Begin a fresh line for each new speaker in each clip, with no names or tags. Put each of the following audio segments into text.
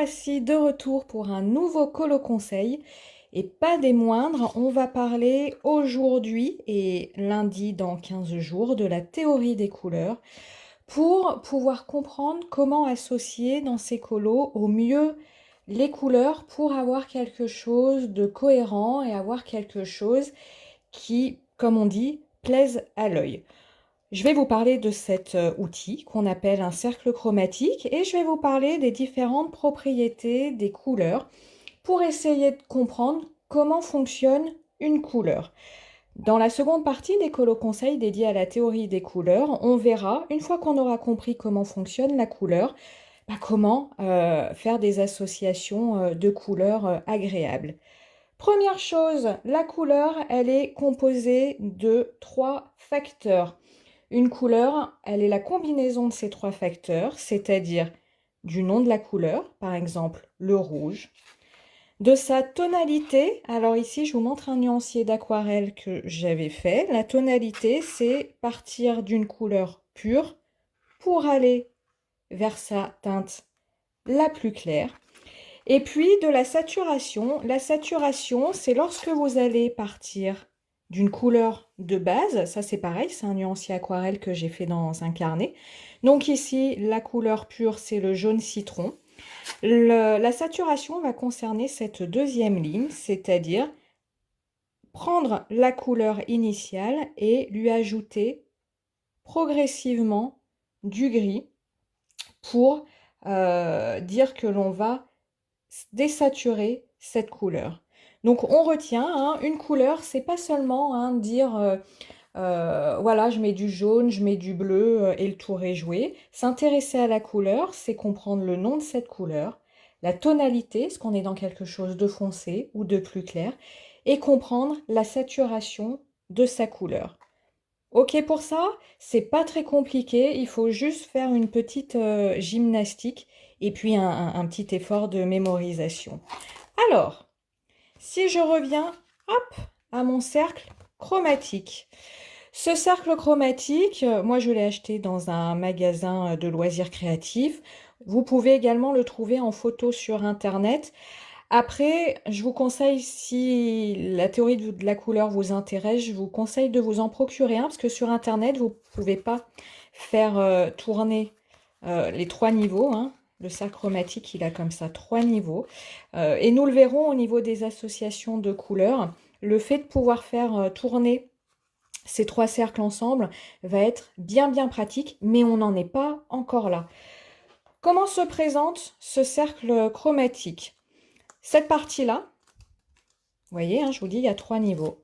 voici de retour pour un nouveau colo conseil et pas des moindres, on va parler aujourd'hui et lundi dans 15 jours de la théorie des couleurs pour pouvoir comprendre comment associer dans ces colos au mieux les couleurs pour avoir quelque chose de cohérent et avoir quelque chose qui, comme on dit, plaise à l'œil. Je vais vous parler de cet outil qu'on appelle un cercle chromatique et je vais vous parler des différentes propriétés des couleurs pour essayer de comprendre comment fonctionne une couleur. Dans la seconde partie des colo-conseils dédiés à la théorie des couleurs, on verra, une fois qu'on aura compris comment fonctionne la couleur, comment faire des associations de couleurs agréables. Première chose, la couleur, elle est composée de 3 facteurs. Une couleur, elle est la combinaison de ces 3 facteurs, c'est-à-dire du nom de la couleur, par exemple le rouge, de sa tonalité. Alors ici, je vous montre un nuancier d'aquarelle que j'avais fait. La tonalité, c'est partir d'une couleur pure pour aller vers sa teinte la plus claire. Et puis de la saturation. La saturation, c'est lorsque vous allez partir d'une couleur de base. Ça, c'est pareil, c'est un nuancier aquarelle que j'ai fait dans un carnet. Donc ici, la couleur pure, c'est le jaune citron. La saturation va concerner cette deuxième ligne, c'est-à-dire prendre la couleur initiale et lui ajouter progressivement du gris pour dire que l'on va désaturer cette couleur. Donc on retient, hein, une couleur, c'est pas seulement dire voilà, je mets du jaune, je mets du bleu et le tour est joué. S'intéresser à la couleur, c'est comprendre le nom de cette couleur, la tonalité, est-ce qu'on est dans quelque chose de foncé ou de plus clair, et comprendre la saturation de sa couleur. Ok pour ça, c'est pas très compliqué, il faut juste faire une petite gymnastique et puis un petit effort de mémorisation. Alors, si je reviens, hop, à mon cercle chromatique. Ce cercle chromatique, moi je l'ai acheté dans un magasin de loisirs créatifs. Vous pouvez également le trouver en photo sur Internet. Après, je vous conseille, si la théorie de la couleur vous intéresse, je vous conseille de vous en procurer un parce que sur Internet, vous ne pouvez pas faire tourner les 3 niveaux, hein. Le cercle chromatique, il a comme ça 3 niveaux. Et nous le verrons au niveau des associations de couleurs. Le fait de pouvoir faire tourner ces 3 cercles ensemble va être bien pratique, mais on n'en est pas encore là. Comment se présente ce cercle chromatique? Cette partie-là, vous voyez, hein, je vous dis, il y a 3 niveaux.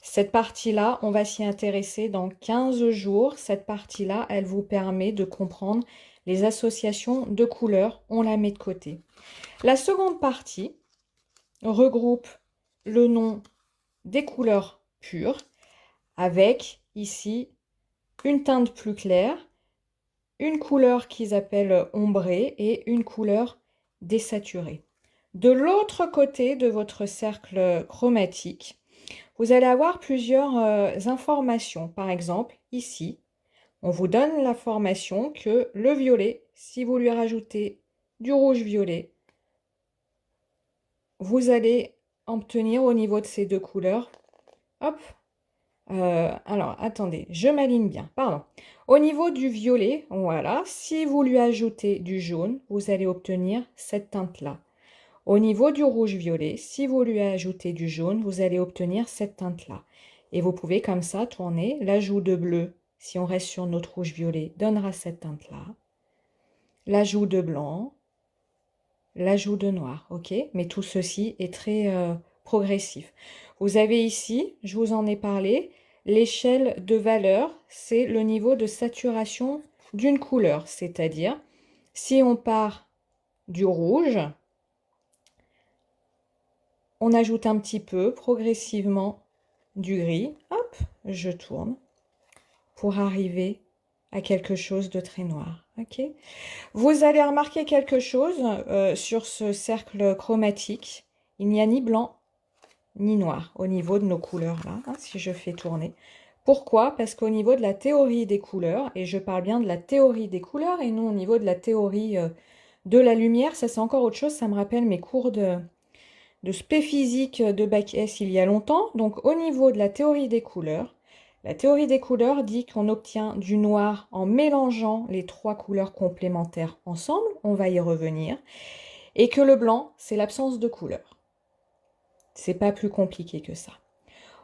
Cette partie-là, on va s'y intéresser dans 15 jours. Cette partie-là, elle vous permet de comprendre les associations de couleurs. On la met de côté. La seconde partie regroupe le nom des couleurs pures avec ici une teinte plus claire, une couleur qu'ils appellent ombrée et une couleur désaturée. De l'autre côté de votre cercle chromatique, vous allez avoir plusieurs informations. Par exemple, ici, on vous donne l'information que le violet, si vous lui rajoutez du rouge-violet, vous allez obtenir au niveau de ces 2 couleurs, hop, alors attendez, je m'aligne bien, pardon. Au niveau du violet, voilà, si vous lui ajoutez du jaune, vous allez obtenir cette teinte-là. Au niveau du rouge-violet, si vous lui ajoutez du jaune, vous allez obtenir cette teinte-là. Et vous pouvez comme ça tourner. L'ajout de bleu, si on reste sur notre rouge-violet, donnera cette teinte-là. L'ajout de blanc, l'ajout de noir, ok? Mais tout ceci est très progressif. Vous avez ici, je vous en ai parlé, l'échelle de valeur, c'est le niveau de saturation d'une couleur. C'est-à-dire, si on part du rouge, on ajoute un petit peu progressivement du gris. Hop, je tourne pour arriver à quelque chose de très noir. Ok. Vous allez remarquer quelque chose sur ce cercle chromatique. Il n'y a ni blanc ni noir au niveau de nos couleurs là, hein, si je fais tourner. Pourquoi? Parce qu'au niveau de la théorie des couleurs, et je parle bien de la théorie des couleurs et non au niveau de la théorie de la lumière, ça c'est encore autre chose, ça me rappelle mes cours de spé physique de bac S il y a longtemps. Donc au niveau de la théorie des couleurs dit qu'on obtient du noir en mélangeant les trois couleurs complémentaires ensemble, on va y revenir, et que le blanc, c'est l'absence de couleur. C'est pas plus compliqué que ça.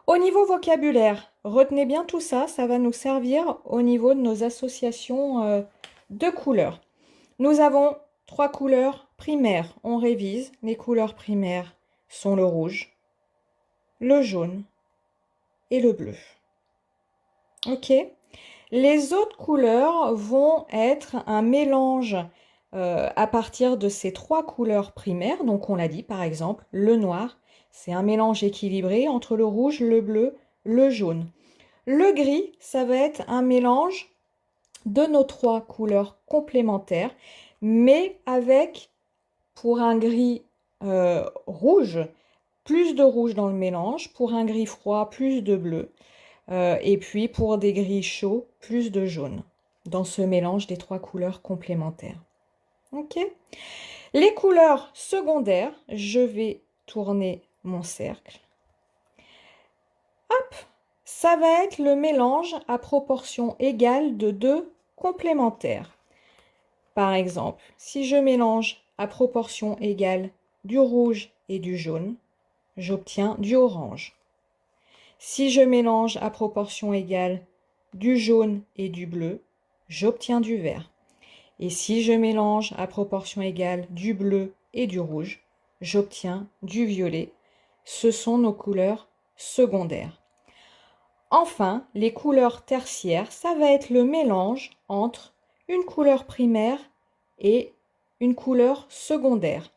Au niveau vocabulaire, retenez bien tout ça, ça va nous servir au niveau de nos associations de couleurs. Nous avons trois couleurs primaires, on révise. Les couleurs primaires sont le rouge, le jaune et le bleu. Ok? Les autres couleurs vont être un mélange à partir de ces trois couleurs primaires. Donc on l'a dit, par exemple, le noir, c'est un mélange équilibré entre le rouge, le bleu, le jaune. Le gris, ça va être un mélange de nos trois couleurs complémentaires, mais avec, pour un gris rouge, plus de rouge dans le mélange, pour un gris froid, plus de bleu, et puis pour des gris chauds, plus de jaune, dans ce mélange des trois couleurs complémentaires. Ok? Les couleurs secondaires, je vais tourner mon cercle. Hop! Ça va être le mélange à proportion égale de deux complémentaires. Par exemple, si je mélange à proportion égale du rouge et du jaune, j'obtiens du orange. Si je mélange à proportion égale du jaune et du bleu, j'obtiens du vert. Et si je mélange à proportion égale du bleu et du rouge, j'obtiens du violet. Ce sont nos couleurs secondaires. Enfin, les couleurs tertiaires, ça va être le mélange entre une couleur primaire et une couleur secondaire.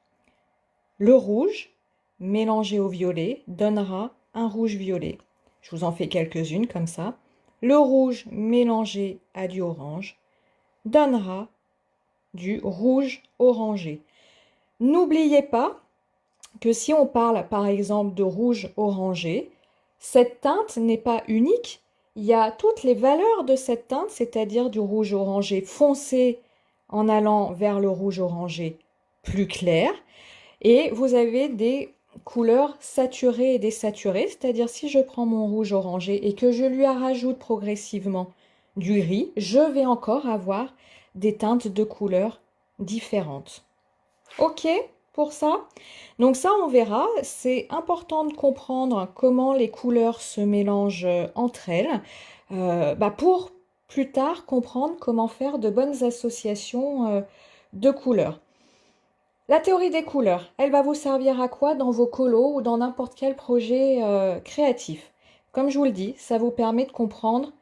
Le rouge, mélangé au violet, donnera un rouge-violet. Je vous en fais quelques-unes comme ça. Le rouge mélangé à du orange donnera du rouge orangé. N'oubliez pas que si on parle par exemple de rouge orangé, cette teinte n'est pas unique. Il y a toutes les valeurs de cette teinte, c'est-à-dire du rouge orangé foncé en allant vers le rouge orangé plus clair. Et vous avez des couleurs saturées et désaturées, c'est-à-dire si je prends mon rouge orangé et que je lui rajoute progressivement du gris, je vais encore avoir des teintes de couleurs différentes. Ok pour ça? Donc ça, on verra. C'est important de comprendre comment les couleurs se mélangent entre elles pour plus tard comprendre comment faire de bonnes associations de couleurs. La théorie des couleurs, elle va vous servir à quoi dans vos colos ou dans n'importe quel projet créatif? Comme je vous le dis, ça vous permet de comprendre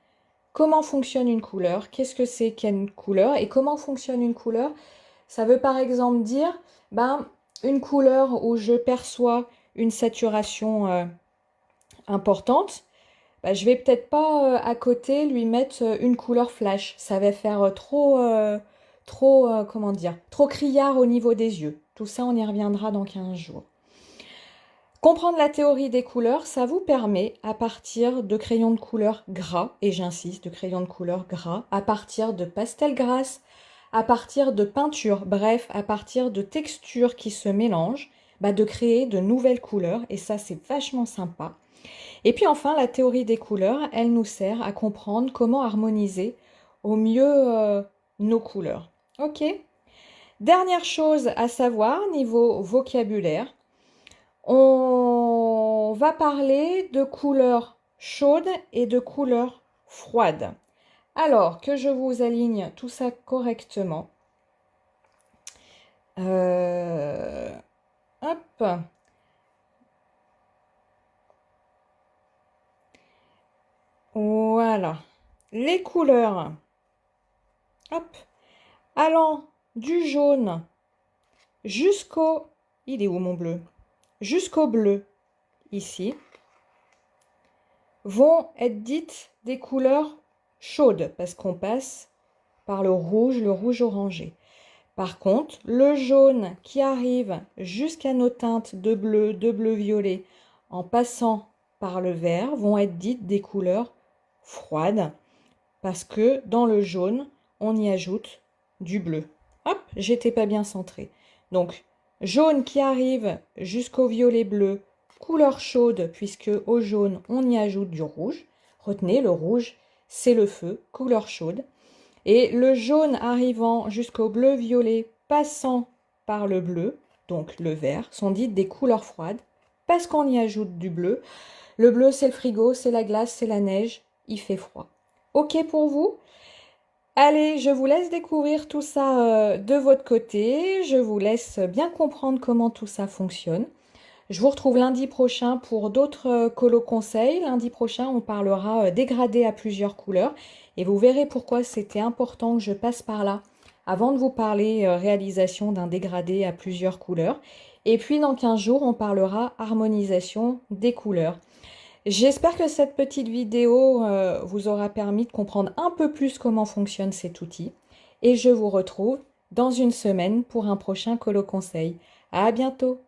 comment fonctionne une couleur, qu'est-ce que c'est qu'une couleur et comment fonctionne une couleur. Ça veut par exemple dire, une couleur où je perçois une saturation importante, je vais peut-être pas à côté lui mettre une couleur flash. Ça va faire trop criard au niveau des yeux. Tout ça, on y reviendra dans 15 jours. Comprendre la théorie des couleurs, ça vous permet, à partir de crayons de couleur gras, et j'insiste, de crayons de couleur gras, à partir de pastels grasses, à partir de peintures, bref, à partir de textures qui se mélangent, de créer de nouvelles couleurs, et ça, c'est vachement sympa. Et puis enfin, la théorie des couleurs, elle nous sert à comprendre comment harmoniser au mieux nos couleurs. Ok? Dernière chose à savoir, niveau vocabulaire, on va parler de couleurs chaudes et de couleurs froides. Alors, que je vous aligne tout ça correctement. Hop. Voilà. Les couleurs. Hop. Allant du jaune jusqu'au... Il est où mon bleu? Jusqu'au bleu, ici, vont être dites des couleurs chaudes parce qu'on passe par le rouge orangé. Par contre, le jaune qui arrive jusqu'à nos teintes de bleu violet, en passant par le vert, vont être dites des couleurs froides parce que dans le jaune, on y ajoute du bleu. hop, j'étais pas bien centrée. Donc, jaune qui arrive jusqu'au violet bleu, couleur chaude, puisque au jaune, on y ajoute du rouge. Retenez, le rouge, c'est le feu, couleur chaude. Et le jaune arrivant jusqu'au bleu-violet, passant par le bleu, donc le vert, sont dites des couleurs froides, parce qu'on y ajoute du bleu. Le bleu, c'est le frigo, c'est la glace, c'est la neige, il fait froid. Ok pour vous? Allez, je vous laisse découvrir tout ça de votre côté. Je vous laisse bien comprendre comment tout ça fonctionne. Je vous retrouve lundi prochain pour d'autres colo conseils. Lundi prochain, on parlera dégradé à plusieurs couleurs. Et vous verrez pourquoi c'était important que je passe par là avant de vous parler réalisation d'un dégradé à plusieurs couleurs. Et puis dans 15 jours, on parlera harmonisation des couleurs. J'espère que cette petite vidéo vous aura permis de comprendre un peu plus comment fonctionne cet outil. Et je vous retrouve dans une semaine pour un prochain colo conseil. À bientôt!